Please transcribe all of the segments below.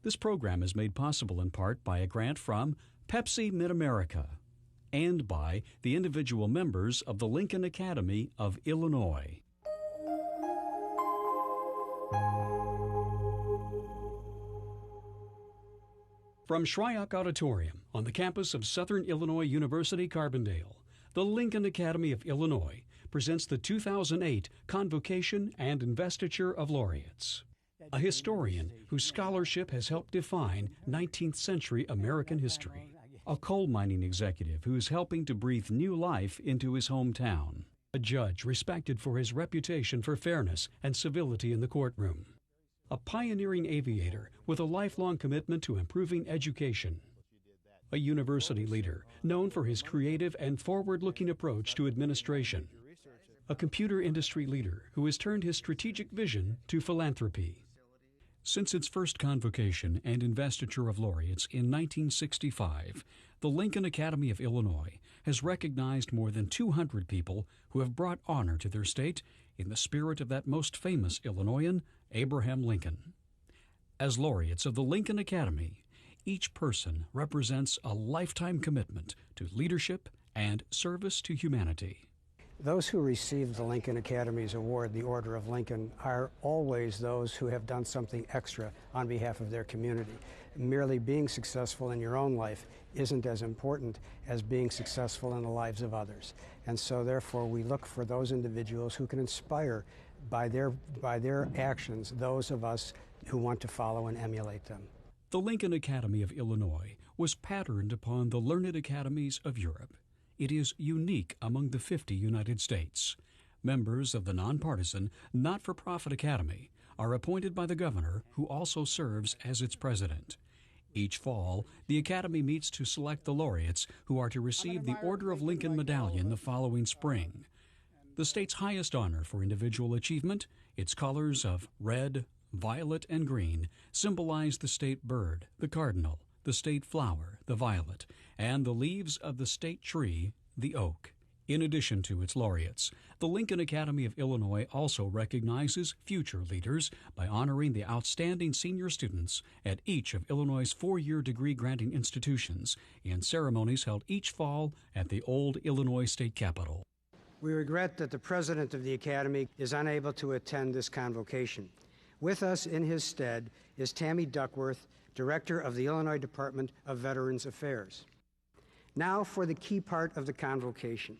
This program is made possible in part by a grant from Pepsi Mid-America and by the individual members of the Lincoln Academy of Illinois. From Shryock Auditorium on the campus of Southern Illinois University, Carbondale, the Lincoln Academy of Illinois presents the 2008 Convocation and Investiture of Laureates. A historian whose scholarship has helped define 19th century American history. A coal mining executive who is helping to breathe new life into his hometown. A judge respected for his reputation for fairness and civility in the courtroom. A pioneering aviator with a lifelong commitment to improving education. A university leader known for his creative and forward-looking approach to administration. A computer industry leader who has turned his strategic vision to philanthropy. Since its first convocation and investiture of laureates in 1965, the Lincoln Academy of Illinois has recognized more than 200 people who have brought honor to their state in the spirit of that most famous Illinoisan, Abraham Lincoln. As laureates of the Lincoln Academy, each person represents a lifetime commitment to leadership and service to humanity. Those who receive the Lincoln Academy's award, the Order of Lincoln, are always those who have done something extra on behalf of their community. Merely being successful in your own life isn't as important as being successful in the lives of others. And so therefore we look for those individuals who can inspire by their actions those of us who want to follow and emulate them. The Lincoln Academy of Illinois was patterned upon the learned academies of Europe. It is unique among the 50 United States. Members of the nonpartisan, not-for-profit academy are appointed by the governor, who also serves as its president. Each fall, the academy meets to select the laureates who are to receive the Order of Lincoln medallion the following spring. The state's highest honor for individual achievement, its colors of red, violet, and green symbolize the state bird, the cardinal, the state flower, the violet, and the leaves of the state tree, the oak. In addition to its laureates, the Lincoln Academy of Illinois also recognizes future leaders by honoring the outstanding senior students at each of Illinois' four-year degree-granting institutions in ceremonies held each fall at the old Illinois State Capitol. We regret that the president of the Academy is unable to attend this convocation. With us in his stead is Tammy Duckworth, Director of the Illinois Department of Veterans Affairs. Now for the key part of the convocation,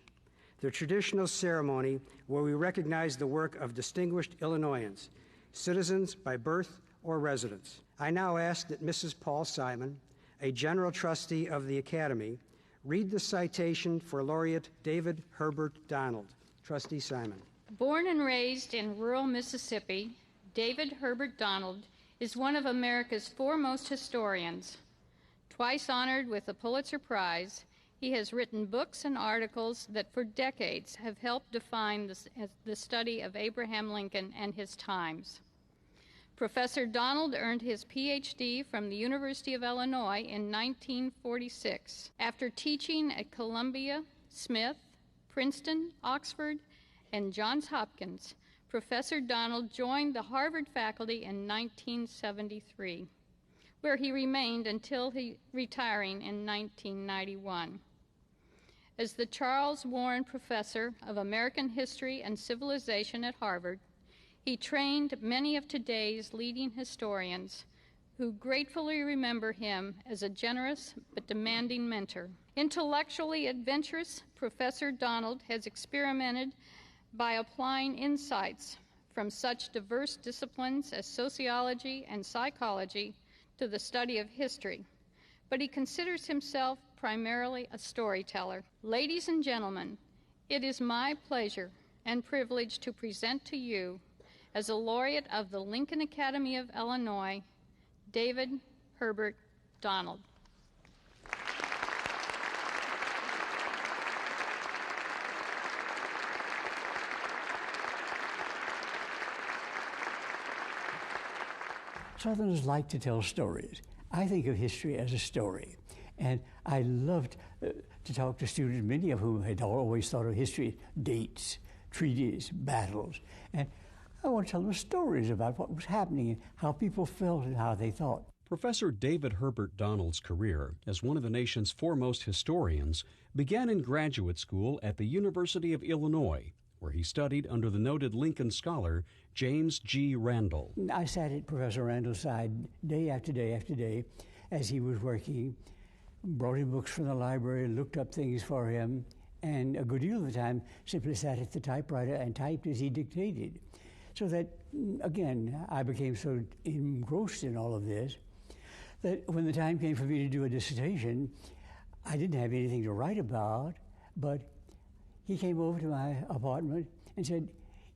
the traditional ceremony where we recognize the work of distinguished Illinoisans, citizens by birth or residence. I now ask that Mrs. Paul Simon, a General Trustee of the Academy, read the citation for Laureate David Herbert Donald. Trustee Simon. Born and raised in rural Mississippi, David Herbert Donald is one of America's foremost historians. Twice honored with the Pulitzer Prize, he has written books and articles that for decades have helped define the study of Abraham Lincoln and his times. Professor Donald earned his Ph.D. from the University of Illinois in 1946 after teaching at Columbia, Smith, Princeton, Oxford, and Johns Hopkins. Professor Donald joined the Harvard faculty in 1973, where he remained until retiring in 1991. As the Charles Warren Professor of American History and Civilization at Harvard, he trained many of today's leading historians who gratefully remember him as a generous but demanding mentor. Intellectually adventurous, Professor Donald has experimented by applying insights from such diverse disciplines as sociology and psychology to the study of history, but he considers himself primarily a storyteller. Ladies and gentlemen, it is my pleasure and privilege to present to you, as a laureate of the Lincoln Academy of Illinois, David Herbert Donald. Southerners like to tell stories. I think of history as a story. And I loved to talk to students, many of whom had always thought of history as dates, treaties, battles. And I want to tell them stories about what was happening and how people felt and how they thought. Professor David Herbert Donald's career as one of the nation's foremost historians began in graduate school at the University of Illinois, where he studied under the noted Lincoln scholar James G. Randall. I sat at Professor Randall's side day after day after day as he was working, brought him books from the library, looked up things for him, and a good deal of the time simply sat at the typewriter and typed as he dictated. So that, again, I became so engrossed in all of this that when the time came for me to do a dissertation, I didn't have anything to write about, but he came over to my apartment and said,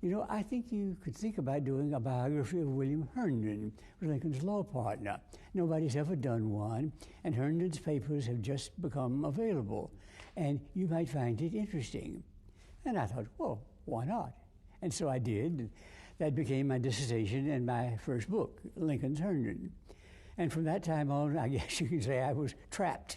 you know, I think you could think about doing a biography of William Herndon, Lincoln's law partner. Nobody's ever done one, and Herndon's papers have just become available, and you might find it interesting. And I thought, well, why not? And so I did. That became my dissertation and my first book, Lincoln's Herndon. And from that time on, I guess you can say I was trapped.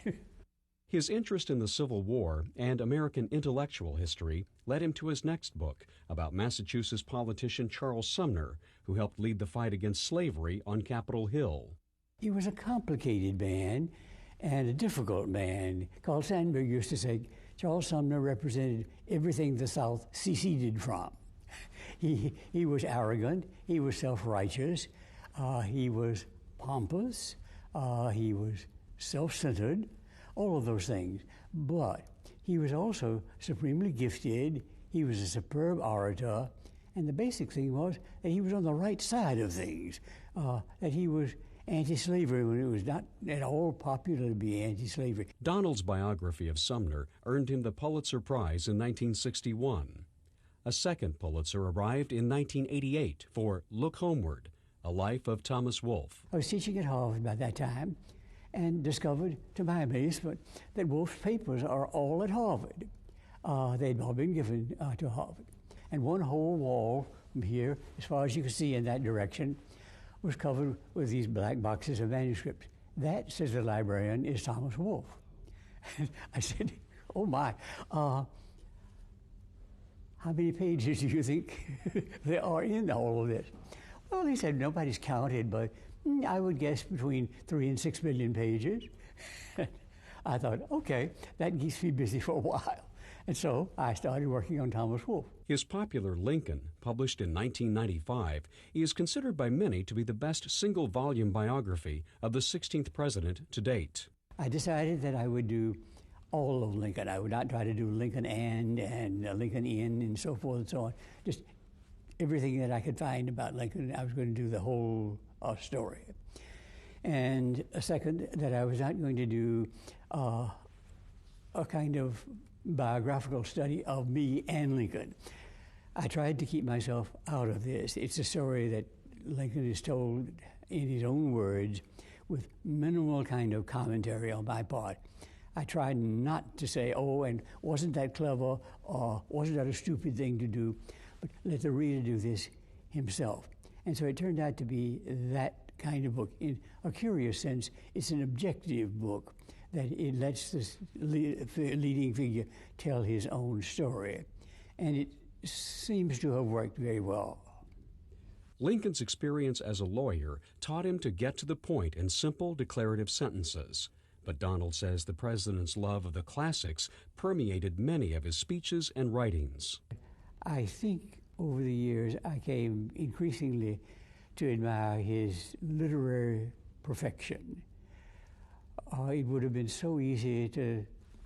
His interest in the Civil War and American intellectual history led him to his next book about Massachusetts politician Charles Sumner, who helped lead the fight against slavery on Capitol Hill. He was a complicated man and a difficult man. Carl Sandburg used to say Charles Sumner represented everything the South seceded from. He was arrogant, he was self-righteous, he was pompous, he was self-centered, all of those things. But he was also supremely gifted, he was a superb orator, and the basic thing was that he was on the right side of things, that he was anti-slavery when it was not at all popular to be anti-slavery. Donald's biography of Sumner earned him the Pulitzer Prize in 1961. A second Pulitzer arrived in 1988 for Look Homeward, A Life of Thomas Wolfe. I was teaching at Harvard by that time and discovered, to my amazement, that Wolfe's papers are all at Harvard. They'd all been given to Harvard. And one whole wall from here, as far as you could see in that direction, was covered with these black boxes of manuscripts. That, says the librarian, is Thomas Wolfe. I said, oh my, how many pages do you think there are in all of this? Well, he said, nobody's counted, but I would guess between 3 and 6 million pages. I thought, okay, that keeps me busy for a while. And so I started working on Thomas Wolfe. His popular Lincoln, published in 1995, is considered by many to be the best single-volume biography of the 16th president to date. I decided that I would do all of Lincoln. I would not try to do Lincoln and Lincoln in and so forth and so on. Just everything that I could find about Lincoln, I was going to do the whole story. And a second, that I was not going to do a kind of biographical study of me and Lincoln. I tried to keep myself out of this. It's a story that Lincoln is told in his own words with minimal kind of commentary on my part. I tried not to say, oh, and wasn't that clever, or wasn't that a stupid thing to do, but let the reader do this himself. And so it turned out to be that kind of book. In a curious sense, it's an objective book, that it lets the leading figure tell his own story. And it seems to have worked very well. Lincoln's experience as a lawyer taught him to get to the point in simple declarative sentences. But Donald says the president's love of the classics permeated many of his speeches and writings. I think over the years I came increasingly to admire his literary perfection. It would have been so easy to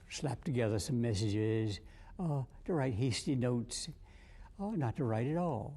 slap together some messages, to write hasty notes, or not to write at all.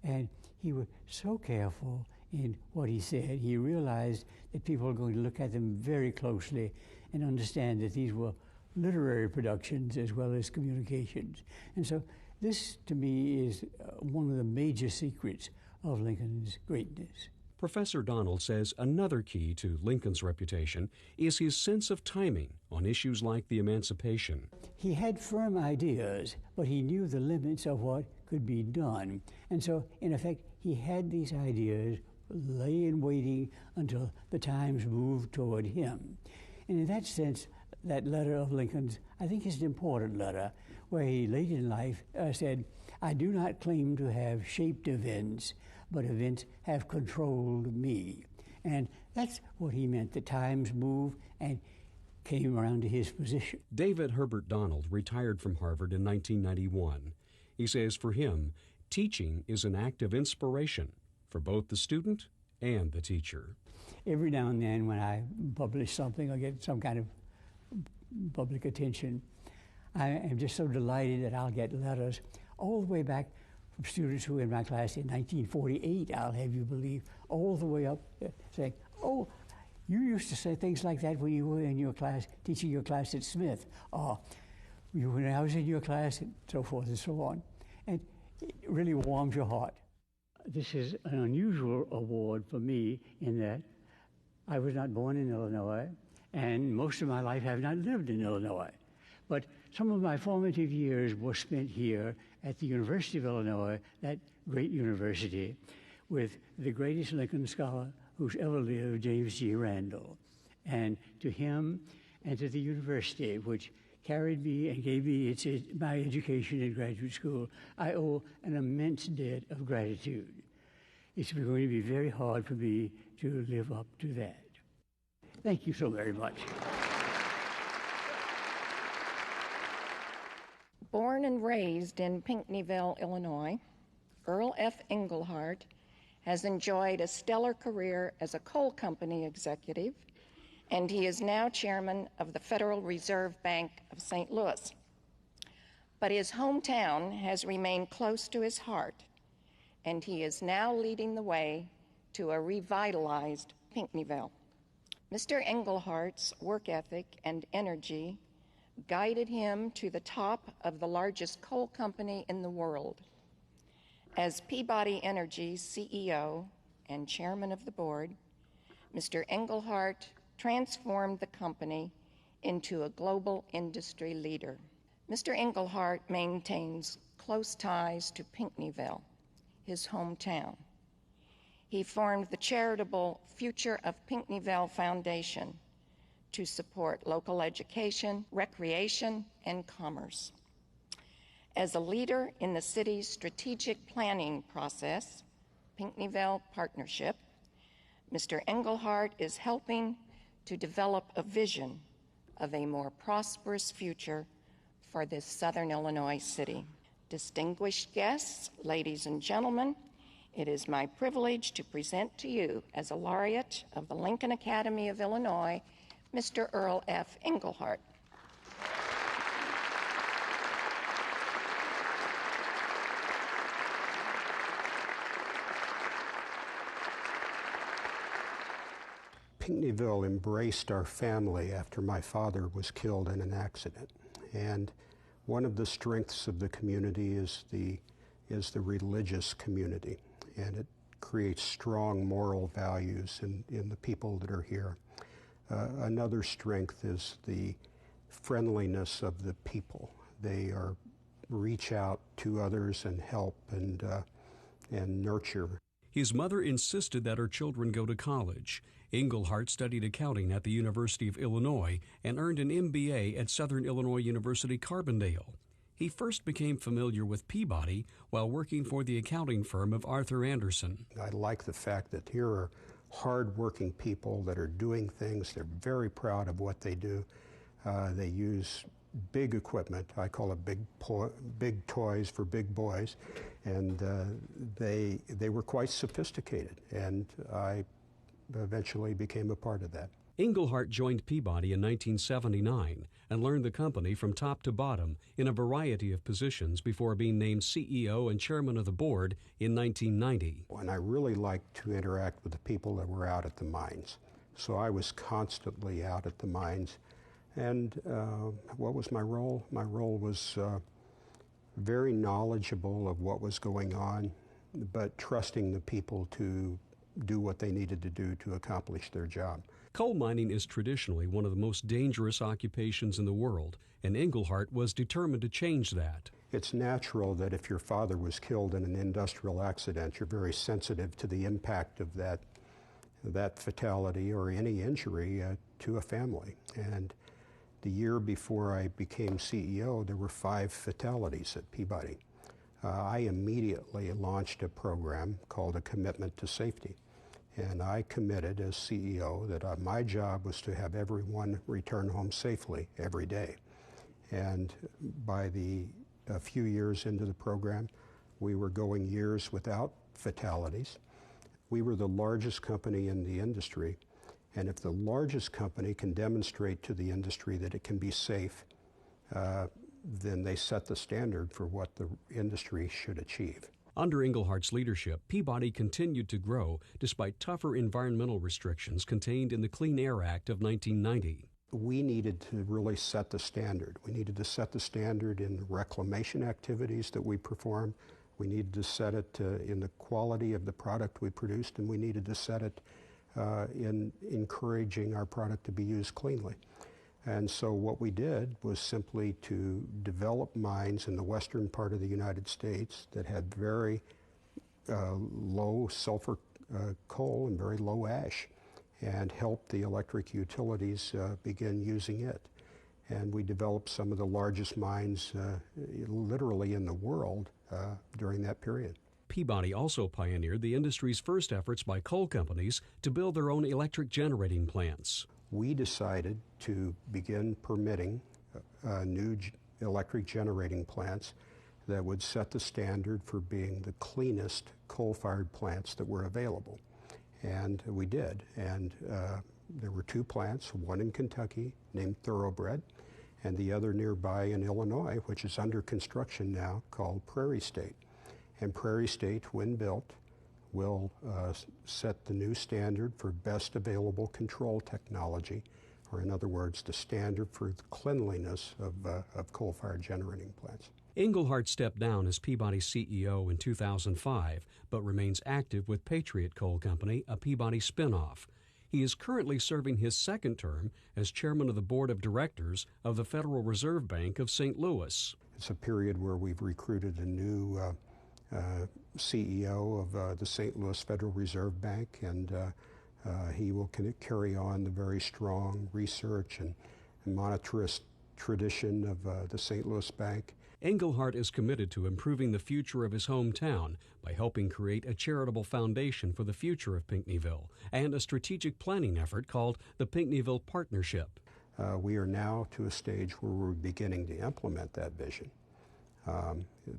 And he was so careful in what he said. He realized that people were going to look at them very closely and understand that these were literary productions as well as communications. And so this, to me, is one of the major secrets of Lincoln's greatness. Professor Donald says another key to Lincoln's reputation is his sense of timing on issues like the Emancipation. He had firm ideas, but he knew the limits of what could be done. And so, in effect, he had these ideas lay in waiting until the times moved toward him. And in that sense, that letter of Lincoln's, I think, is an important letter, where he late in life said, I do not claim to have shaped events, but events have controlled me. And that's what he meant. The times moved and came around to his position. David Herbert Donald retired from Harvard in 1991. He says for him, teaching is an act of inspiration for both the student and the teacher. Every now and then when I publish something or get some kind of public attention, I am just so delighted that I'll get letters all the way back from students who were in my class in 1948, I'll have you believe, all the way up saying, oh, you used to say things like that when you were in your class, teaching your class at Smith, or when I was in your class, and so forth and so on. And it really warms your heart. This is an unusual award for me in that I was not born in Illinois, and most of my life have not lived in Illinois. But some of my formative years were spent here at the University of Illinois, that great university, with the greatest Lincoln scholar who's ever lived, James G. Randall. And to him and to the university, which carried me and gave me my education in graduate school, I owe an immense debt of gratitude. It's going to be very hard for me to live up to that. Thank you so very much. Born and raised in Pinckneyville, Illinois, Earl F. Englehart has enjoyed a stellar career as a coal company executive, and he is now chairman of the Federal Reserve Bank of St. Louis. But his hometown has remained close to his heart, and he is now leading the way to a revitalized Pinckneyville. Mr. Englehart's work ethic and energy guided him to the top of the largest coal company in the world. As Peabody Energy's CEO and chairman of the board, Mr. Englehart transformed the company into a global industry leader. Mr. Englehart maintains close ties to Pinckneyville, his hometown. He formed the charitable Future of Pinckneyville Foundation to support local education, recreation, and commerce. As a leader in the city's strategic planning process, Pinckneyville Partnership, Mr. Englehart is helping to develop a vision of a more prosperous future for this Southern Illinois city. Distinguished guests, ladies and gentlemen, it is my privilege to present to you as a laureate of the Lincoln Academy of Illinois, Mr. Earl F. Englehart. Pinckneyville embraced our family after my father was killed in an accident. And one of the strengths of the community is the religious community. And it creates strong moral values in the people that are here. Another strength is the friendliness of the people. They reach out to others and help and nurture. His mother insisted that her children go to college. Englehart studied accounting at the University of Illinois and earned an MBA at Southern Illinois University, Carbondale. He first became familiar with Peabody while working for the accounting firm of Arthur Anderson. I like the fact that here are hard-working people that are doing things. They're very proud of what they do. They use big equipment. I call it big toys for big boys. And they were quite sophisticated, and I eventually became a part of that. Englehart joined Peabody in 1979 and learned the company from top to bottom in a variety of positions before being named CEO and chairman of the board in 1990. And I really liked to interact with the people that were out at the mines. So I was constantly out at the mines. And what was my role? My role was very knowledgeable of what was going on, but trusting the people to do what they needed to do to accomplish their job. Coal mining is traditionally one of the most dangerous occupations in the world, and Englehart was determined to change that. It's natural that if your father was killed in an industrial accident, you're very sensitive to the impact of that fatality or any injury to a family. And the year before I became CEO, there were 5 fatalities at Peabody. I immediately launched a program called A Commitment to Safety. And I committed as CEO that my job was to have everyone return home safely every day. And by a few years into the program, we were going years without fatalities. We were the largest company in the industry, and if the largest company can demonstrate to the industry that it can be safe, then they set the standard for what the industry should achieve. Under Englehart's leadership, Peabody continued to grow despite tougher environmental restrictions contained in the Clean Air Act of 1990. We needed to really set the standard. We needed to set the standard in reclamation activities that we performed. We needed to set it in the quality of the product we produced, and we needed to set it in encouraging our product to be used cleanly. And so what we did was simply to develop mines in the western part of the United States that had very low sulfur coal and very low ash, and help the electric utilities begin using it. And we developed some of the largest mines literally in the world during that period. Peabody also pioneered the industry's first efforts by coal companies to build their own electric generating plants. We decided to begin permitting new electric generating plants that would set the standard for being the cleanest coal-fired plants that were available. And we did. And there were two plants, one in Kentucky named Thoroughbred, and the other nearby in Illinois, which is under construction now, called Prairie State. And Prairie State, when built, will set the new standard for best available control technology, or in other words, the standard for the cleanliness of coal-fired generating plants. Englehart stepped down as Peabody CEO in 2005, but remains active with Patriot Coal Company, a Peabody spinoff. He is currently serving his second term as chairman of the board of directors of the Federal Reserve Bank of St. Louis. It's a period where we've recruited a new CEO of the St. Louis Federal Reserve Bank, and he will carry on the very strong research and monetarist tradition of the St. Louis Bank. Englehart is committed to improving the future of his hometown by helping create a charitable foundation for the future of Pinckneyville and a strategic planning effort called the Pinckneyville Partnership. We are now to a stage where we're beginning to implement that vision.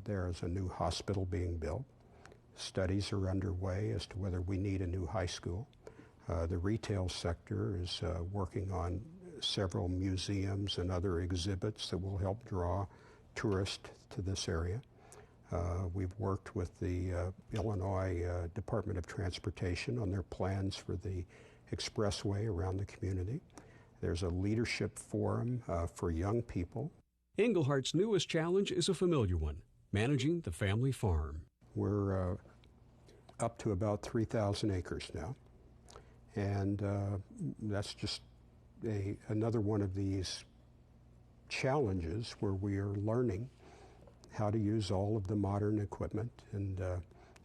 There is a new hospital being built. Studies are underway as to whether we need a new high school. The retail sector is working on several museums and other exhibits that will help draw tourists to this area. We've worked with the Illinois Department of Transportation on their plans for the expressway around the community. There's a leadership forum for young people. Englehart's newest challenge is a familiar one, managing the family farm. We're up to about 3,000 acres now, and that's just another one of these challenges where we are learning how to use all of the modern equipment and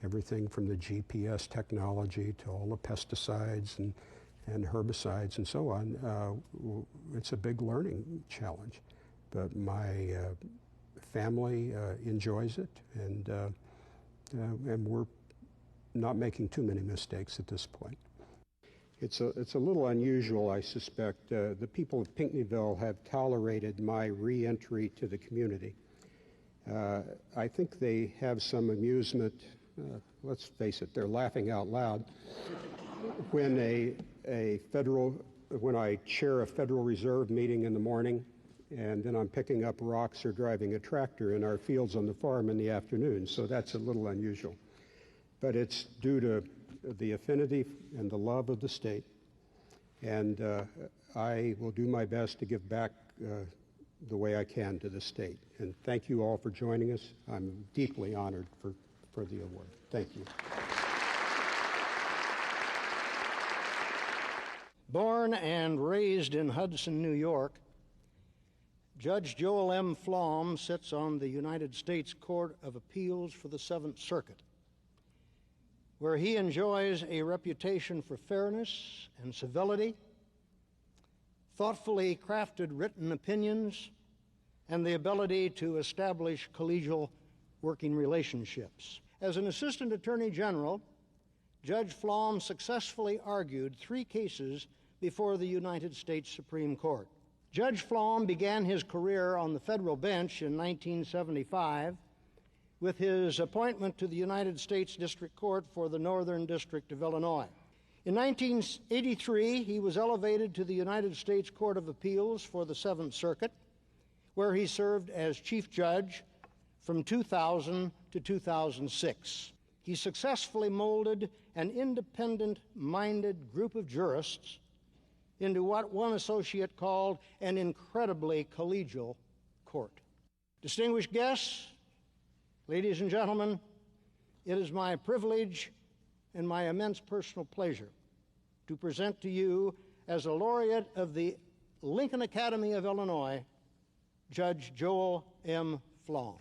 everything from the GPS technology to all the pesticides and herbicides and so on. It's a big learning challenge, but my family enjoys it, and we're not making too many mistakes at this point. It's a little unusual, I suspect. The people of Pinckneyville have tolerated my re-entry to the community. I think they have some amusement. Let's face it, they're laughing out loud when when I chair a Federal Reserve meeting in the morning, and then I'm picking up rocks or driving a tractor in our fields on the farm in the afternoon. So that's a little unusual, but it's due to the affinity and the love of the state, and I will do my best to give back the way I can to the state. And thank you all for joining us. I'm deeply honored for the award. Thank you. Born and raised in Hudson, New York, Judge Joel M. Flom sits on the United States Court of Appeals for the Seventh Circuit, where he enjoys a reputation for fairness and civility, thoughtfully crafted written opinions, and the ability to establish collegial working relationships. As an Assistant Attorney General, Judge Flom successfully argued 3 cases before the United States Supreme Court. Judge Flom began his career on the federal bench in 1975 with his appointment to the United States District Court for the Northern District of Illinois. In 1983, he was elevated to the United States Court of Appeals for the Seventh Circuit, where he served as chief judge from 2000 to 2006. He successfully molded an independent-minded group of jurists into what one associate called an incredibly collegial court. Distinguished guests, ladies and gentlemen, it is my privilege and my immense personal pleasure to present to you, as a laureate of the Lincoln Academy of Illinois, Judge Joel M. Flom.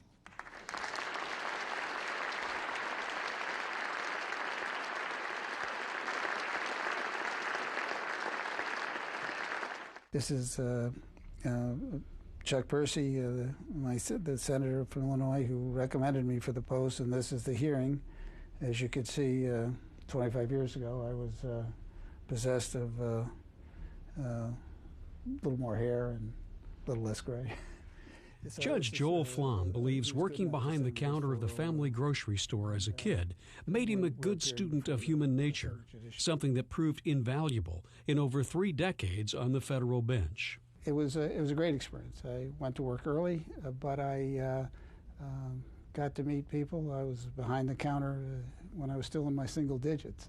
This is Chuck Percy, the senator from Illinois, who recommended me for the post, and this is the hearing. As you could see, 25 years ago, I was possessed of a little more hair and a little less gray. Judge Joel Flom believes working behind the counter of the family grocery store as a kid made him a good student of human nature, something that proved invaluable in over 3 decades on the federal bench. It was a great experience. I went to work early, but I got to meet people. I was behind the counter when I was still in my single digits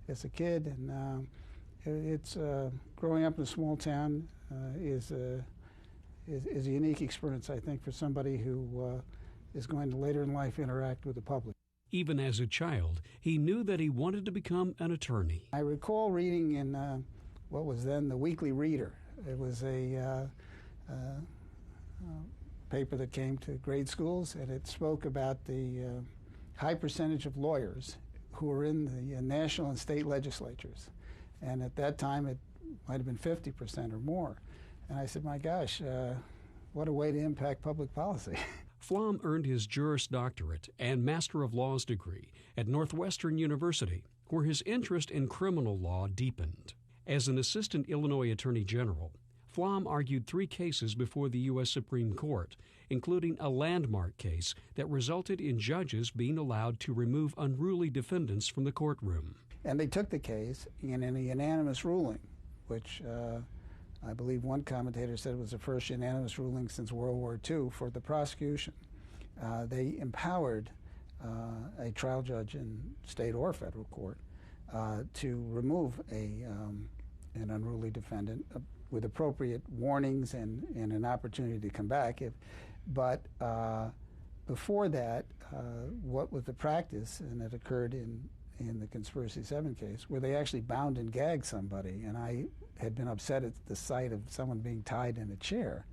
as a kid, and it's growing up in a small town is a unique experience, I think, for somebody who is going to later in life interact with the public. Even as a child, he knew that he wanted to become an attorney. I recall reading in what was then the Weekly Reader. It was a paper that came to grade schools, and it spoke about the high percentage of lawyers who were in the national and state legislatures. And at that time, it might have been 50% or more. And I said, my gosh, what a way to impact public policy. Flom earned his Juris Doctorate and Master of Laws degree at Northwestern University, where his interest in criminal law deepened. As an assistant Illinois Attorney General, Flom argued 3 cases before the U.S. Supreme Court, including a landmark case that resulted in judges being allowed to remove unruly defendants from the courtroom. And they took the case in a unanimous ruling, which I believe one commentator said it was the first unanimous ruling since World War II for the prosecution. They empowered a trial judge in state or federal court to remove an unruly defendant with appropriate warnings and an opportunity to come back. But before that, what was the practice, and it occurred in the Conspiracy 7 case, where they actually bound and gagged somebody, and I had been upset at the sight of someone being tied in a chair.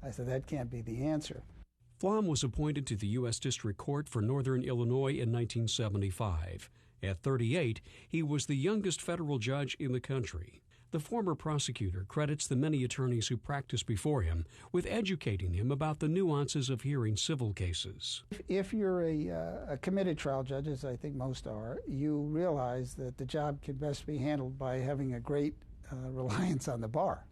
I said, that can't be the answer. Flom was appointed to the U.S. District Court for Northern Illinois in 1975. At 38, he was the youngest federal judge in the country. The former prosecutor credits the many attorneys who practiced before him with educating him about the nuances of hearing civil cases. If you're a committed trial judge, as I think most are, you realize that the job can best be handled by having a great reliance on the bar.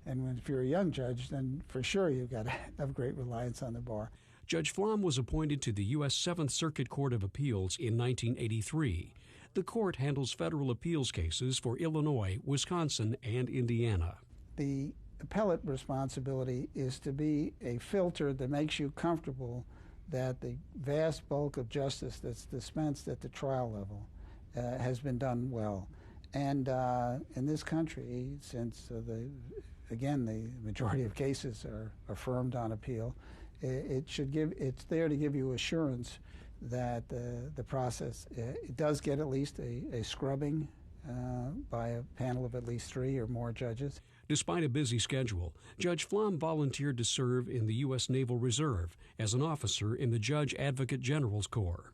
And if you're a young judge, then for sure you've got to have great reliance on the bar. Judge Flom was appointed to the U.S. Seventh Circuit Court of Appeals in 1983. The court handles federal appeals cases for Illinois, Wisconsin, and Indiana. The appellate responsibility is to be a filter that makes you comfortable that the vast bulk of justice that's dispensed at the trial level has been done well. And in this country, since the majority of cases are affirmed on appeal, it's there to give you assurance that the process it does get at least a scrubbing by a panel of at least 3 or more judges. Despite a busy schedule, Judge Flom volunteered to serve in the U.S. Naval Reserve as an officer in the Judge Advocate General's Corps.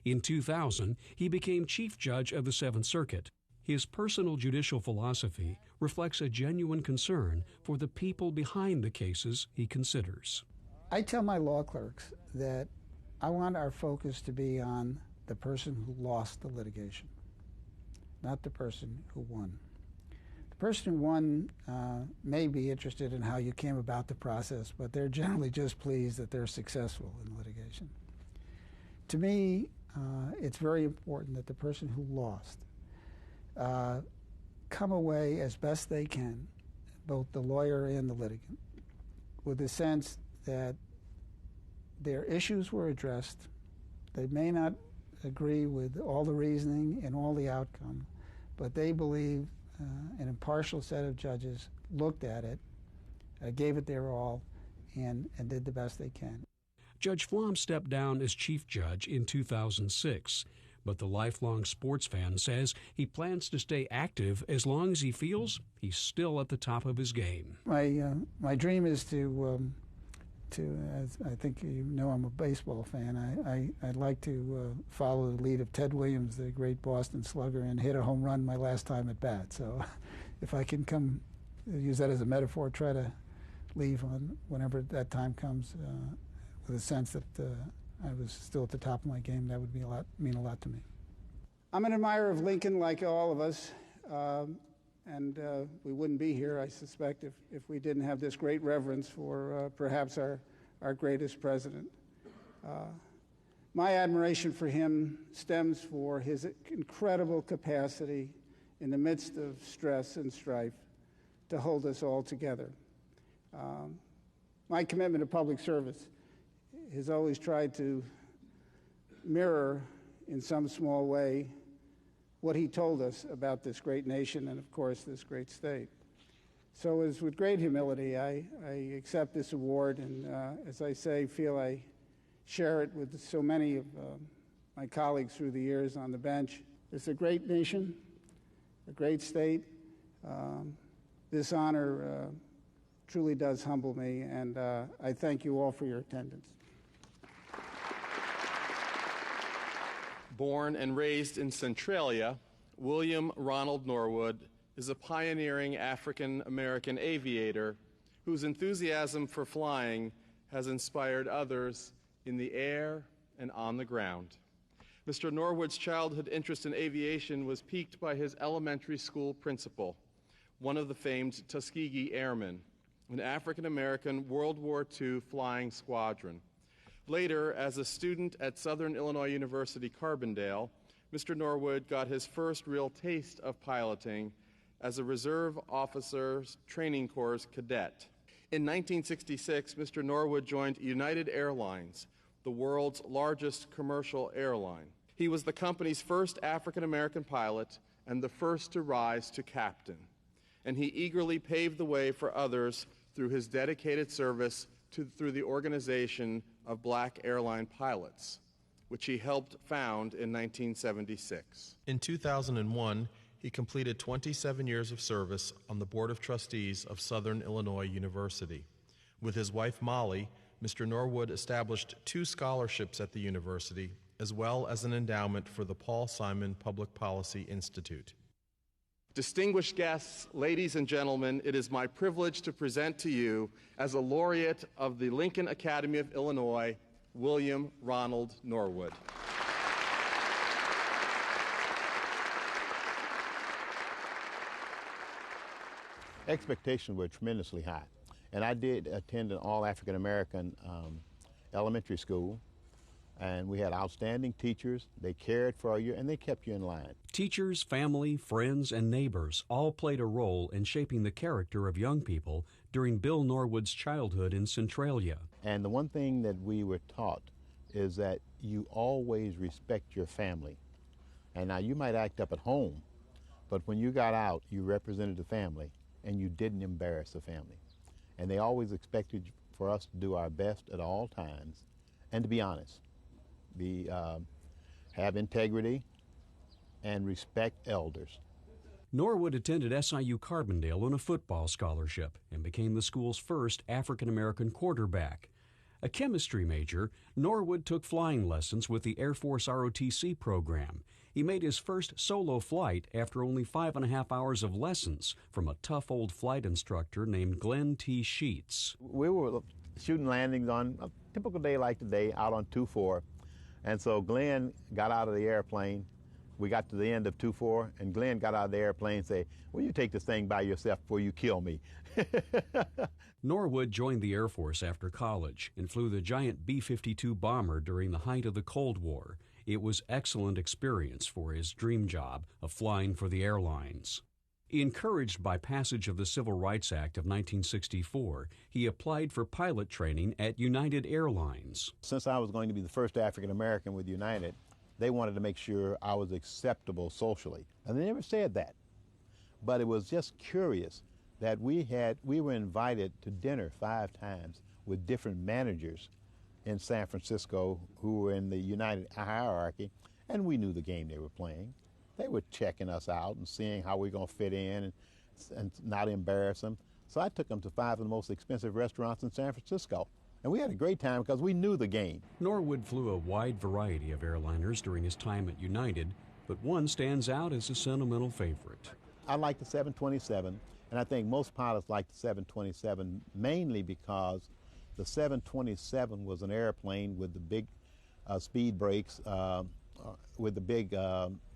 In 2000, he became Chief Judge of the Seventh Circuit. His personal judicial philosophy reflects a genuine concern for the people behind the cases he considers. I tell my law clerks that I want our focus to be on the person who lost the litigation. not the person who won. The person who won may be interested in how you came about the process, but they're generally just pleased that they're successful in litigation. To me, it's very important that the person who lost come away as best they can, both the lawyer and the litigant, with the sense that their issues were addressed. They may not agree with all the reasoning and all the outcome, but they believe an impartial set of judges looked at it, gave it their all, and did the best they can. Judge Flom stepped down as chief judge in 2006, but the lifelong sports fan says he plans to stay active as long as he feels he's still at the top of his game. My dream is to as I think you know, I'm a baseball fan. I'd like to follow the lead of Ted Williams, the great Boston slugger, and hit a home run my last time at bat. So if I can use that as a metaphor, try to leave on whenever that time comes with a sense that I was still at the top of my game, that would mean a lot to me. I'm an admirer of Lincoln, like all of us, and we wouldn't be here, I suspect, if we didn't have this great reverence for perhaps our greatest president. My admiration for him stems for his incredible capacity in the midst of stress and strife to hold us all together. My commitment to public service has always tried to mirror, in some small way, what he told us about this great nation and, of course, this great state. So it's with great humility I accept this award, and as I say, feel I share it with so many of my colleagues through the years on the bench. It's a great nation, a great state. This honor truly does humble me, and I thank you all for your attendance. Born and raised in Centralia, William Ronald Norwood is a pioneering African-American aviator whose enthusiasm for flying has inspired others in the air and on the ground. Mr. Norwood's childhood interest in aviation was piqued by his elementary school principal, one of the famed Tuskegee Airmen, an African-American World War II flying squadron. Later, as a student at Southern Illinois University, Carbondale, Mr. Norwood got his first real taste of piloting as a Reserve Officers Training Corps cadet. In 1966, Mr. Norwood joined United Airlines, the world's largest commercial airline. He was the company's first African-American pilot and the first to rise to captain. And he eagerly paved the way for others through his dedicated service through the Organization of Black Airline Pilots, which he helped found in 1976. In 2001, he completed 27 years of service on the Board of Trustees of Southern Illinois University. With his wife, Molly, Mr. Norwood established 2 scholarships at the university, as well as an endowment for the Paul Simon Public Policy Institute. Distinguished guests, ladies and gentlemen, it is my privilege to present to you, as a laureate of the Lincoln Academy of Illinois, William Ronald Norwood. Expectations were tremendously high, and I did attend an all-African-American elementary school, and we had outstanding teachers. They cared for you, and they kept you in line. Teachers, family, friends, and neighbors all played a role in shaping the character of young people during Bill Norwood's childhood in Centralia. And the one thing that we were taught is that you always respect your family. And now you might act up at home, but when you got out, you represented the family, and you didn't embarrass the family. And they always expected for us to do our best at all times, and to be honest. Have integrity and respect elders. Norwood attended SIU Carbondale on a football scholarship and became the school's first African-American quarterback. A chemistry major, Norwood took flying lessons with the Air Force ROTC program. He made his first solo flight after only 5.5 hours of lessons from a tough old flight instructor named Glenn T. Sheets. We were shooting landings on a typical day like today out on 2-4. And so Glenn got out of the airplane, We got to the end of 2-4, and Glenn got out of the airplane and said, "Will you take this thing by yourself before you kill me?" Norwood joined the Air Force after college and flew the giant B-52 bomber during the height of the Cold War. It was excellent experience for his dream job of flying for the airlines. Encouraged by passage of the Civil Rights Act of 1964, he applied for pilot training at United Airlines. Since I was going to be the first African American with United, they wanted to make sure I was acceptable socially. And they never said that. But it was just curious that we were invited to dinner 5 times with different managers in San Francisco who were in the United hierarchy, and we knew the game they were playing. They were checking us out and seeing how we're going to fit in and not embarrass them. So I took them to 5 of the most expensive restaurants in San Francisco. And we had a great time because we knew the game. Norwood flew a wide variety of airliners during his time at United, but one stands out as a sentimental favorite. I like the 727, and I think most pilots like the 727 mainly because the 727 was an airplane with the big speed brakes, with the big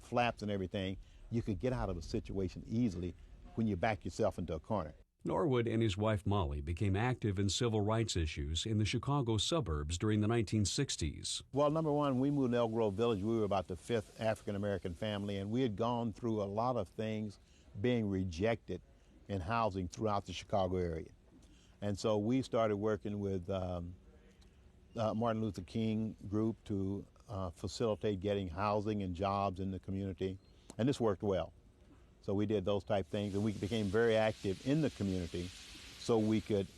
flaps and everything. You could get out of a situation easily when you back yourself into a corner. Norwood and his wife Molly became active in civil rights issues in the Chicago suburbs during the 1960s. Well, number one, we moved to Elk Grove Village. We were about the 5th African-American family, and we had gone through a lot of things being rejected in housing throughout the Chicago area. And so we started working with Martin Luther King group to facilitate getting housing and jobs in the community, and this worked well. So we did those type things, and we became very active in the community so we could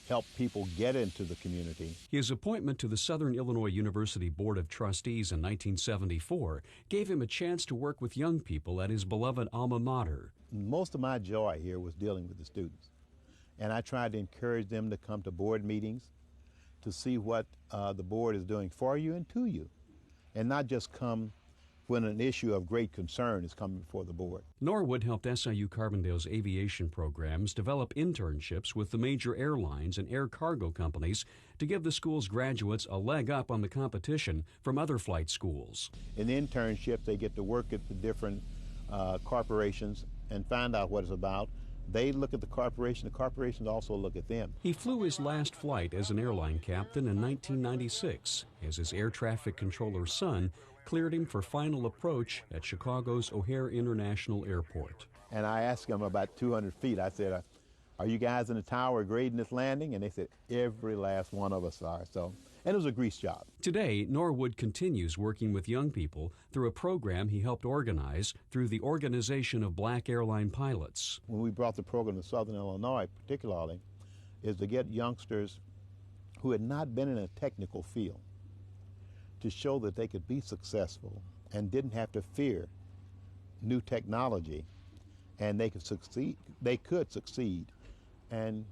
help people get into the community. His appointment to the Southern Illinois University Board of Trustees in 1974 gave him a chance to work with young people at his beloved alma mater. Most of my joy here was dealing with the students, and I tried to encourage them to come to board meetings to see what the board is doing for you and to you, and not just come when an issue of great concern is coming before the board. Norwood helped SIU Carbondale's aviation programs develop internships with the major airlines and air cargo companies to give the school's graduates a leg up on the competition from other flight schools. In the internships, they get to work at the different corporations and find out what it's about. They look at the corporations also look at them. He flew his last flight as an airline captain in 1996 as his air traffic controller's son cleared him for final approach at Chicago's O'Hare International Airport. And I asked him about 200 feet. I said, "Are you guys in the tower grading this landing?" And they said, "Every last one of us are." And it was a grease job. Today, Norwood continues working with young people through a program he helped organize through the Organization of Black Airline Pilots. When we brought the program to Southern Illinois, particularly, is to get youngsters who had not been in a technical field to show that they could be successful and didn't have to fear new technology, and they could succeed. And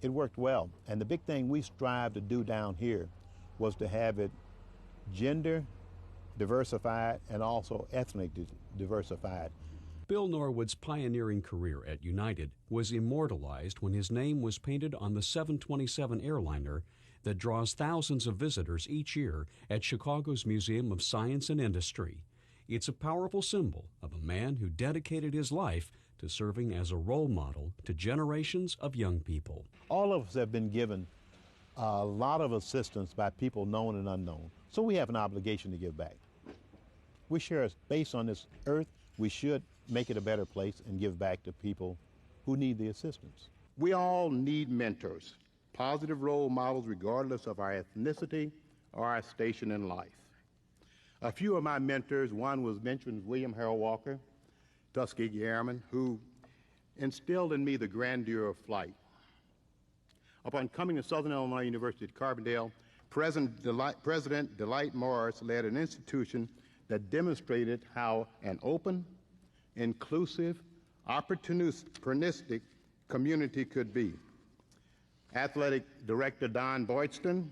it worked well. And the big thing we strive to do down here was to have it gender diversified and also ethnic diversified. Bill Norwood's pioneering career at United was immortalized when his name was painted on the 727 airliner that draws thousands of visitors each year at Chicago's Museum of Science and Industry. It's a powerful symbol of a man who dedicated his life to serving as a role model to generations of young people. All of us have been given a lot of assistance by people known and unknown, so we have an obligation to give back. We share a space on this earth. We should make it a better place and give back to people who need the assistance. We all need mentors, positive role models regardless of our ethnicity or our station in life. A few of my mentors, one was mentioned, William Harold Walker, Tuskegee Airman, who instilled in me the grandeur of flight. Upon coming to Southern Illinois University at Carbondale, President Delight Morris led an institution that demonstrated how an open, inclusive, opportunistic community could be. Athletic Director Don Boydston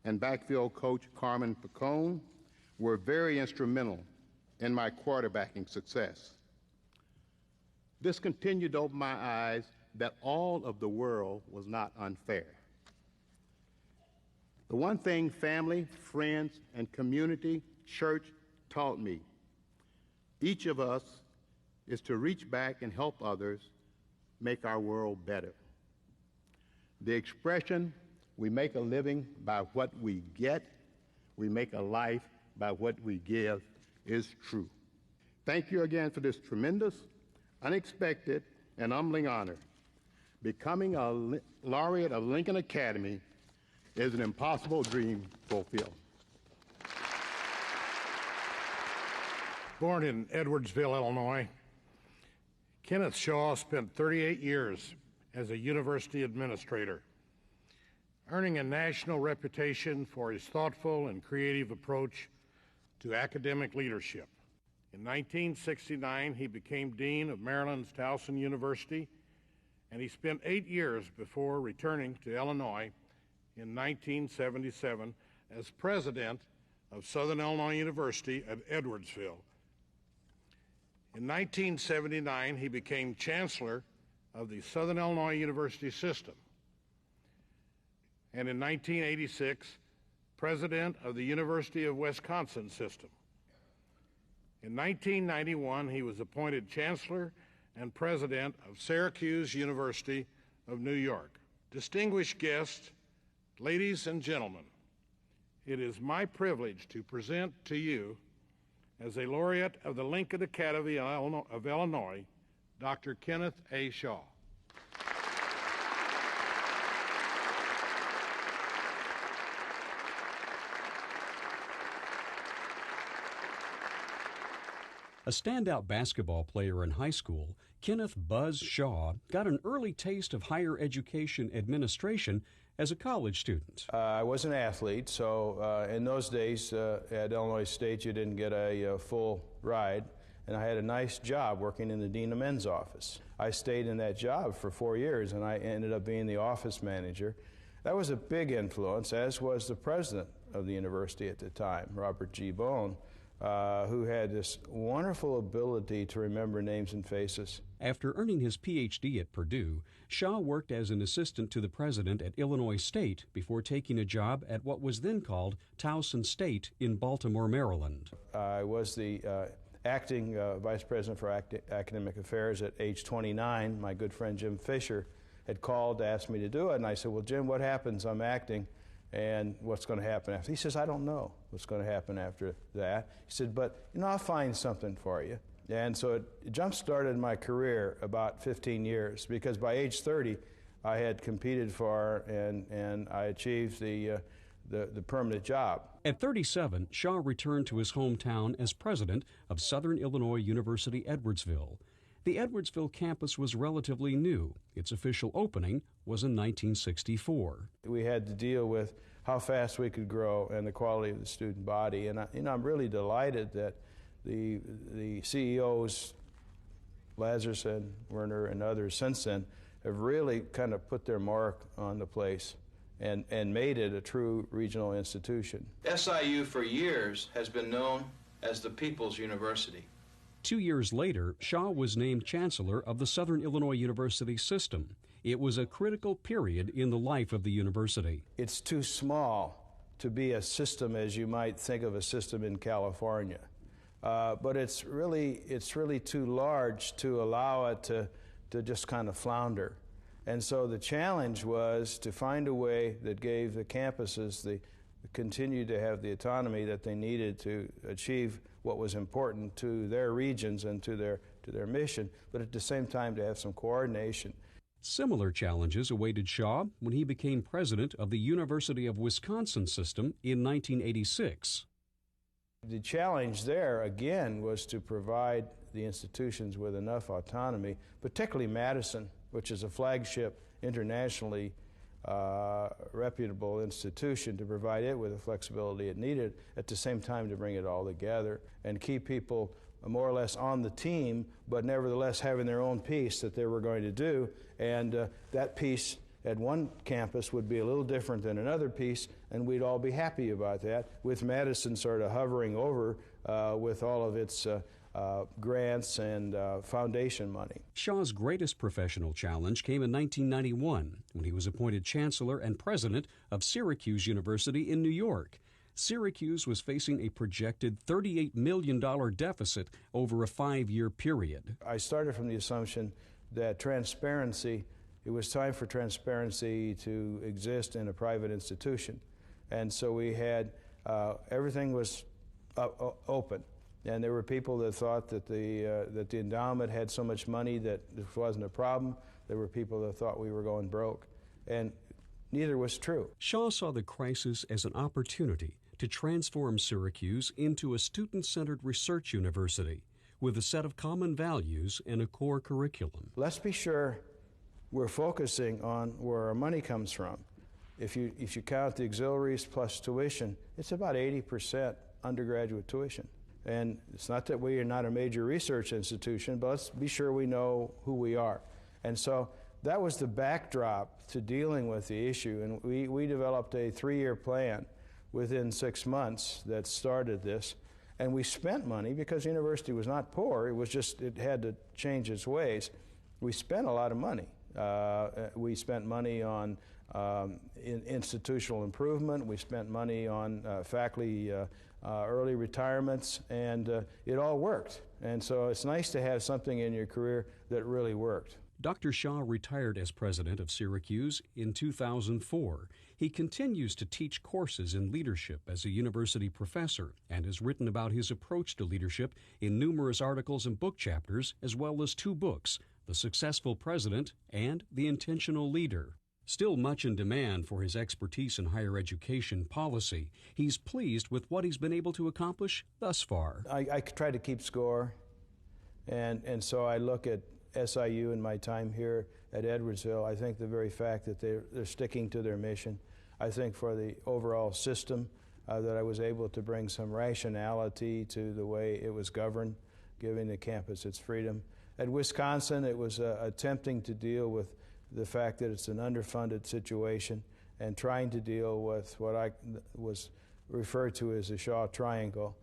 and backfield coach Carmen Picone were very instrumental in my quarterbacking success. This continued to open my eyes that all of the world was not unfair. The one thing family, friends, and community, church taught me each of us is to reach back and help others make our world better. The expression, we make a living by what we get, we make a life by what we give, is true. Thank you again for this tremendous, unexpected, and humbling honor. Becoming a laureate of Lincoln Academy is an impossible dream fulfilled. Born in Edwardsville, Illinois, Kenneth Shaw spent 38 years as a university administrator, earning a national reputation for his thoughtful and creative approach to academic leadership. In 1969, he became dean of Maryland's Towson University, and he spent 8 years before returning to Illinois in 1977 as president of Southern Illinois University at Edwardsville. In 1979, he became chancellor of the Southern Illinois University system, and in 1986, president of the University of Wisconsin system. In 1991, he was appointed chancellor and president of Syracuse University of New York. Distinguished guests, ladies and gentlemen, it is my privilege to present to you, as a laureate of the Lincoln Academy of Illinois, Dr. Kenneth A. Shaw. A standout basketball player in high school, Kenneth "Buzz" Shaw got an early taste of higher education administration as a college student. I was an athlete, so in those days at Illinois State you didn't get a full ride, and I had a nice job working in the Dean of Men's office. I stayed in that job for 4 years, and I ended up being the office manager. That was a big influence, as was the president of the university at the time, Robert G. Bone, who had this wonderful ability to remember names and faces. After earning his Ph.D. at Purdue, Shaw worked as an assistant to the president at Illinois State before taking a job at what was then called Towson State in Baltimore, Maryland. I was the acting vice president for academic affairs at age 29. My good friend Jim Fisher had called to ask me to do it, and I said, well, Jim, what happens? I'm acting. And what's going to happen after? He says, I don't know what's going to happen after that. He said, but, I'll find something for you. And so it jump-started my career about 15 years, because by age 30, I had competed for and I achieved the permanent job. At 37, Shaw returned to his hometown as president of Southern Illinois University, Edwardsville. The Edwardsville campus was relatively new. Its official opening was in 1964. We had to deal with how fast we could grow and the quality of the student body. And I'm really delighted that the CEOs, Lazarus and Werner and others since then, have really kind of put their mark on the place and made it a true regional institution. SIU for years has been known as the People's University. 2 years later, Shaw was named chancellor of the Southern Illinois University system. It was a critical period in the life of the university. It's too small to be a system as you might think of a system in California. But it's really too large to allow it to just kind of flounder. And so the challenge was to find a way that gave the campuses continue to have the autonomy that they needed to achieve what was important to their regions and to their mission, but at the same time to have some coordination. Similar challenges awaited Shaw when he became president of the University of Wisconsin system in 1986. The challenge there, again, was to provide the institutions with enough autonomy, particularly Madison, which is a flagship internationally reputable institution, to provide it with the flexibility it needed, at the same time to bring it all together and keep people more or less on the team, but nevertheless having their own piece that they were going to do. And that piece at one campus would be a little different than another piece, and we'd all be happy about that, with Madison sort of hovering over with all of its grants and foundation money. Shaw's greatest professional challenge came in 1991 when he was appointed chancellor and president of Syracuse University in New York. Syracuse was facing a projected $38 million deficit over a 5-year period. I started from the assumption that it was time for transparency to exist in a private institution. And so we had, everything was open. And there were people that thought that the endowment had so much money that this wasn't a problem. There were people that thought we were going broke. And neither was true. Shaw saw the crisis as an opportunity to transform Syracuse into a student-centered research university with a set of common values and a core curriculum. Let's be sure we're focusing on where our money comes from. If you count the auxiliaries plus tuition, it's about 80% undergraduate tuition. And it's not that we are not a major research institution, but let's be sure we know who we are. And so that was the backdrop to dealing with the issue. And we developed a 3-year plan within 6 months that started this. And we spent money because the university was not poor. It was just, it had to change its ways. We spent a lot of money. We spent money on institutional improvement. We spent money on faculty early retirements, and it all worked. And so it's nice to have something in your career that really worked. Dr. Shaw retired as president of Syracuse in 2004. He continues to teach courses in leadership as a university professor and has written about his approach to leadership in numerous articles and book chapters, as well as 2 books, The Successful President and The Intentional Leader. Still much in demand for his expertise in higher education policy, he's pleased with what he's been able to accomplish thus far. I try to keep score, and so I look at SIU in my time here at Edwardsville. I think the very fact that they're sticking to their mission. I think for the overall system that I was able to bring some rationality to the way it was governed, giving the campus its freedom. At Wisconsin, it was attempting to deal with the fact that it's an underfunded situation and trying to deal with what I was referred to as the Shaw Triangle,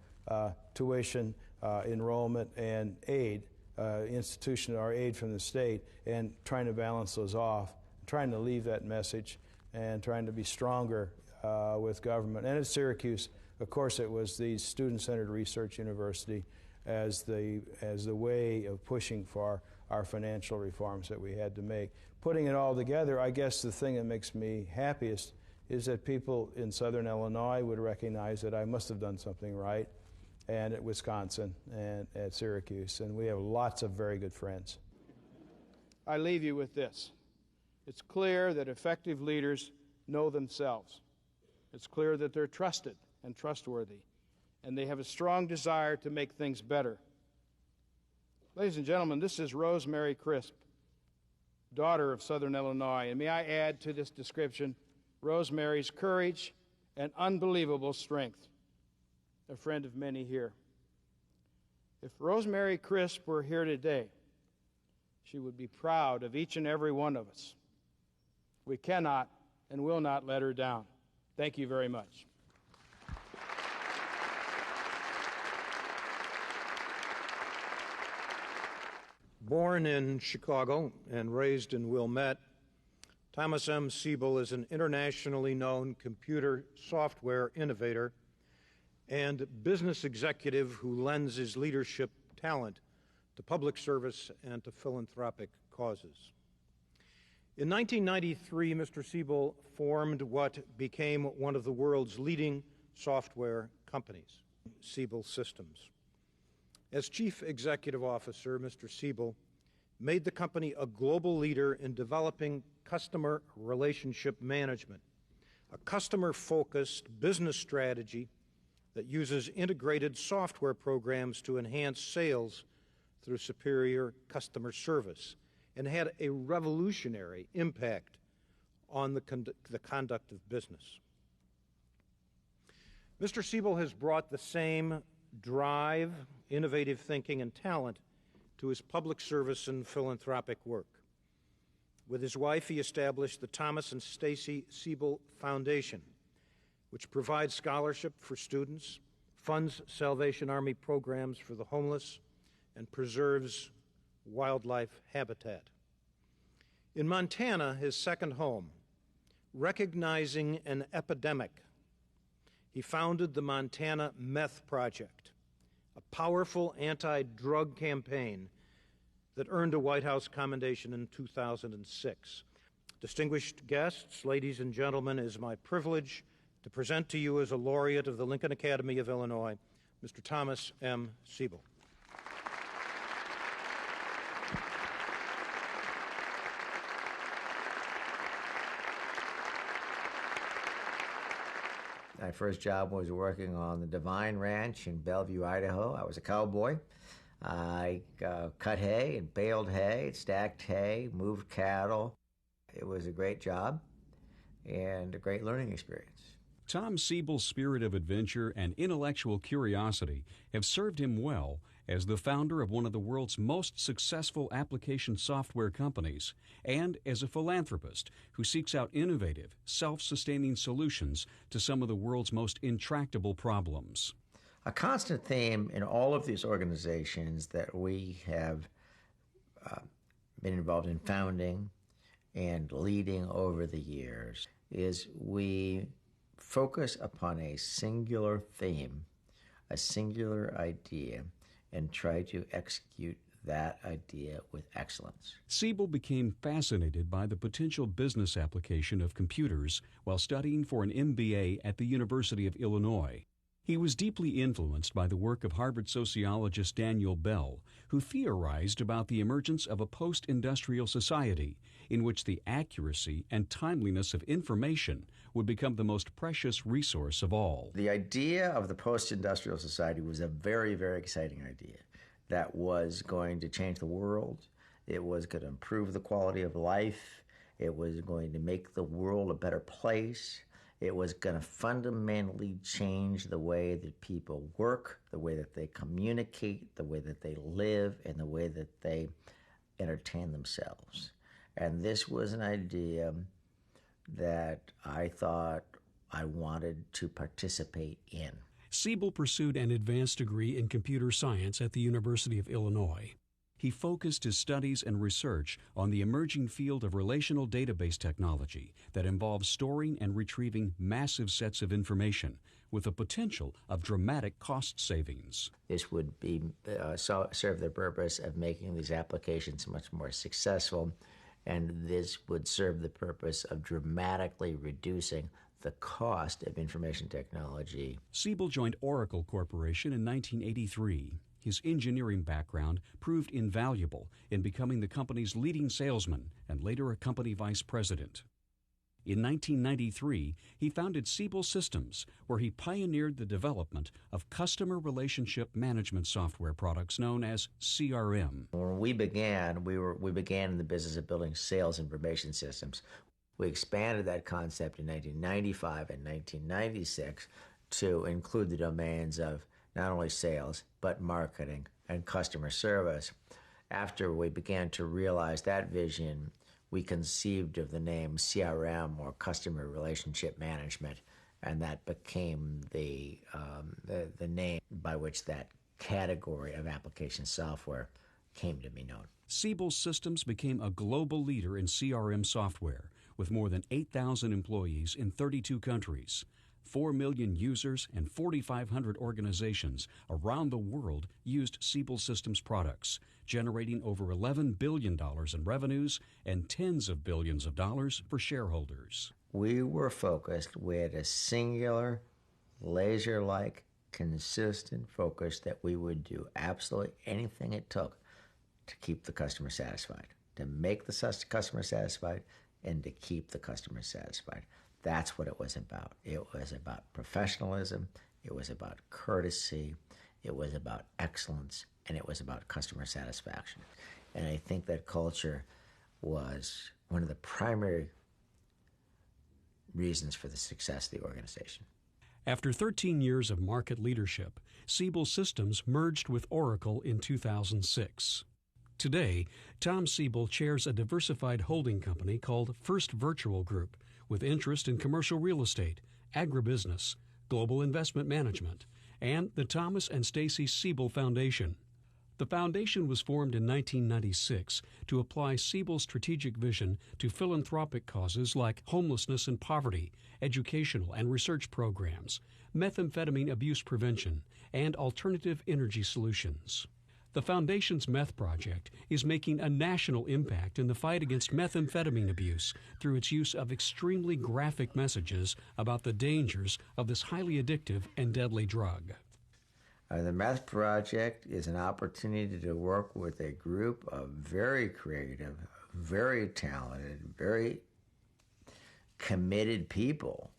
tuition, enrollment, and aid. Institution or aid from the state, and trying to balance those off, trying to leave that message and trying to be stronger with government. And at Syracuse, of course, it was the student-centered research university as the way of pushing for our financial reforms that we had to make. Putting it all together, I guess the thing that makes me happiest is that people in Southern Illinois would recognize that I must have done something right, and at Wisconsin and at Syracuse, and we have lots of very good friends. I leave you with this. It's clear that effective leaders know themselves. It's clear that they're trusted and trustworthy, and they have a strong desire to make things better. Ladies and gentlemen, this is Rosemary Crisp, daughter of Southern Illinois, and may I add to this description Rosemary's courage and unbelievable strength. A friend of many here. If Rosemary Crisp were here today, she would be proud of each and every one of us. We cannot and will not let her down. Thank you very much. Born in Chicago and raised in Wilmette, Thomas M. Siebel is an internationally known computer software innovator and business executive who lends his leadership talent to public service and to philanthropic causes. In 1993, Mr. Siebel formed what became one of the world's leading software companies, Siebel Systems. As Chief Executive Officer, Mr. Siebel made the company a global leader in developing customer relationship management, a customer-focused business strategy that uses integrated software programs to enhance sales through superior customer service, and had a revolutionary impact on the conduct of business. Mr. Siebel has brought the same drive, innovative thinking, and talent to his public service and philanthropic work. With his wife, he established the Thomas and Stacy Siebel Foundation, which provides scholarship for students, funds Salvation Army programs for the homeless, and preserves wildlife habitat. In Montana, his second home, recognizing an epidemic, he founded the Montana Meth Project, a powerful anti-drug campaign that earned a White House commendation in 2006. Distinguished guests, ladies and gentlemen, it is my privilege to present to you as a laureate of the Lincoln Academy of Illinois, Mr. Thomas M. Siebel. My first job was working on the Divine Ranch in Bellevue, Idaho. I was a cowboy. I cut hay and baled hay, stacked hay, moved cattle. It was a great job and a great learning experience. Tom Siebel's spirit of adventure and intellectual curiosity have served him well as the founder of one of the world's most successful application software companies and as a philanthropist who seeks out innovative, self-sustaining solutions to some of the world's most intractable problems. A constant theme in all of these organizations that we have been involved in founding and leading over the years is we focus upon a singular theme, a singular idea, and try to execute that idea with excellence. Siebel became fascinated by the potential business application of computers while studying for an MBA at the University of Illinois. He was deeply influenced by the work of Harvard sociologist Daniel Bell, who theorized about the emergence of a post-industrial society in which the accuracy and timeliness of information would become the most precious resource of all. The idea of the post-industrial society was a very, very exciting idea that was going to change the world. It was going to improve the quality of life. It was going to make the world a better place. It was going to fundamentally change the way that people work, the way that they communicate, the way that they live, and the way that they entertain themselves. And this was an idea that I thought I wanted to participate in. Siebel pursued an advanced degree in computer science at the University of Illinois. He focused his studies and research on the emerging field of relational database technology that involves storing and retrieving massive sets of information with the potential of dramatic cost savings. This would be serve the purpose of making these applications much more successful, and this would serve the purpose of dramatically reducing the cost of information technology. Siebel joined Oracle Corporation in 1983. His engineering background proved invaluable in becoming the company's leading salesman and later a company vice president. In 1993, he founded Siebel Systems, where he pioneered the development of customer relationship management software products known as CRM. When we began, we began in the business of building sales information systems. We expanded that concept in 1995 and 1996 to include the domains of not only sales, but marketing and customer service. After we began to realize that vision, we conceived of the name CRM, or Customer Relationship Management, and that became the name by which that category of application software came to be known. Siebel Systems became a global leader in CRM software, with more than 8,000 employees in 32 countries. 4 million users and 4,500 organizations around the world used Siebel Systems products, generating over $11 billion in revenues and tens of billions of dollars for shareholders. We were focused with a singular, laser-like, consistent focus that we would do absolutely anything it took to keep the customer satisfied, to make the customer satisfied, and to keep the customer satisfied. That's what it was about. It was about professionalism, it was about courtesy, it was about excellence, and it was about customer satisfaction. And I think that culture was one of the primary reasons for the success of the organization. After 13 years of market leadership, Siebel Systems merged with Oracle in 2006. Today, Tom Siebel chairs a diversified holding company called First Virtual Group, with interest in commercial real estate, agribusiness, global investment management, and the Thomas and Stacy Siebel Foundation. The foundation was formed in 1996 to apply Siebel's strategic vision to philanthropic causes like homelessness and poverty, educational and research programs, methamphetamine abuse prevention, and alternative energy solutions. The Foundation's Meth Project is making a national impact in the fight against methamphetamine abuse through its use of extremely graphic messages about the dangers of this highly addictive and deadly drug. The Meth Project is an opportunity to work with a group of very creative, very talented, very committed people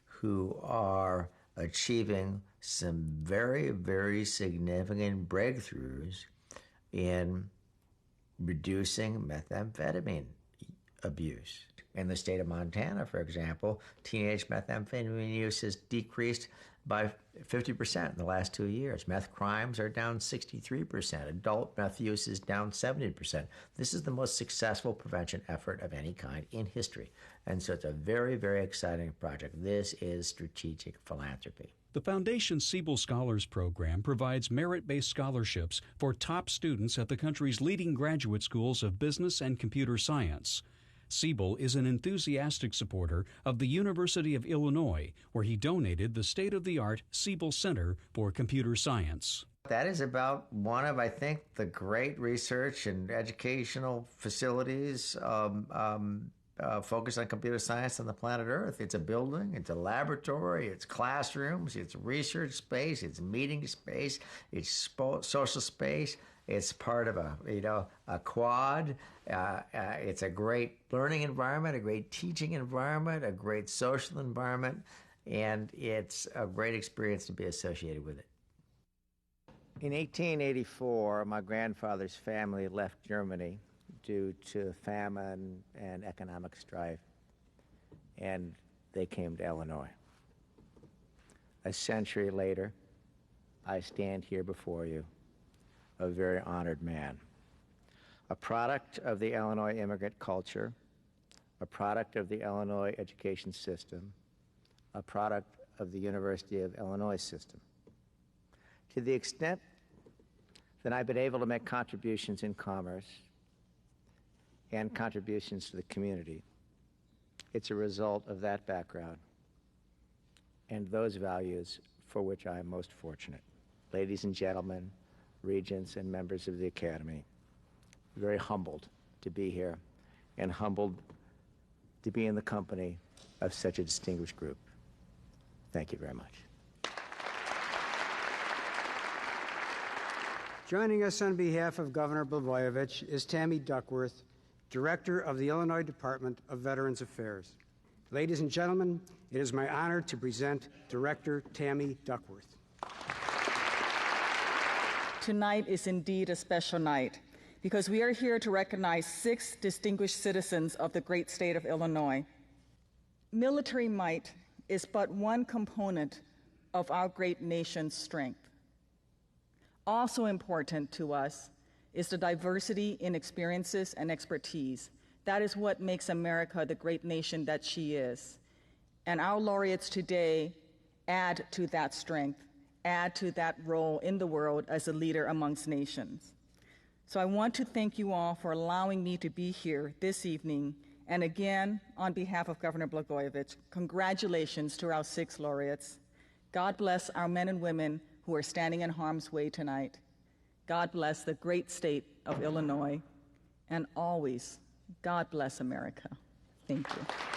who are achieving some very, very significant breakthroughs in reducing methamphetamine abuse. In the state of Montana, for example, teenage methamphetamine use has decreased by 50% in the last 2 years. Meth crimes are down 63%. Adult meth use is down 70%. This is the most successful prevention effort of any kind in history. And so it's a very, very exciting project. This is strategic philanthropy. The Foundation's Siebel Scholars Program provides merit-based scholarships for top students at the country's leading graduate schools of business and computer science. Siebel is an enthusiastic supporter of the University of Illinois, where he donated the state-of-the-art Siebel Center for Computer Science. That is about one of, I think, the great research and educational facilities focused on computer science on the planet Earth. It's a building, it's a laboratory, it's classrooms, it's research space, it's meeting space, it's social space. It's part of a quad. It's a great learning environment, a great teaching environment, a great social environment, and it's a great experience to be associated with it. In 1884, my grandfather's family left Germany due to famine and economic strife, and they came to Illinois. A century later, I stand here before you, a very honored man, a product of the Illinois immigrant culture, a product of the Illinois education system, a product of the University of Illinois system. To the extent that I've been able to make contributions in commerce and contributions to the community, it's a result of that background and those values for which I am most fortunate. Ladies and gentlemen, regents and members of the Academy, very humbled to be here and humbled to be in the company of such a distinguished group. Thank you very much. Joining us on behalf of Governor Blagojevich is Tammy Duckworth, Director of the Illinois Department of Veterans Affairs. Ladies and gentlemen, it is my honor to present Director Tammy Duckworth. Tonight is indeed a special night because we are here to recognize 6 distinguished citizens of the great state of Illinois. Military might is but one component of our great nation's strength. Also important to us is the diversity in experiences and expertise. That is what makes America the great nation that she is. And our laureates today add to that strength, add to that role in the world as a leader amongst nations. So I want to thank you all for allowing me to be here this evening. And again, on behalf of Governor Blagojevich, congratulations to our 6 laureates. God bless our men and women who are standing in harm's way tonight. God bless the great state of Illinois. And always, God bless America. Thank you.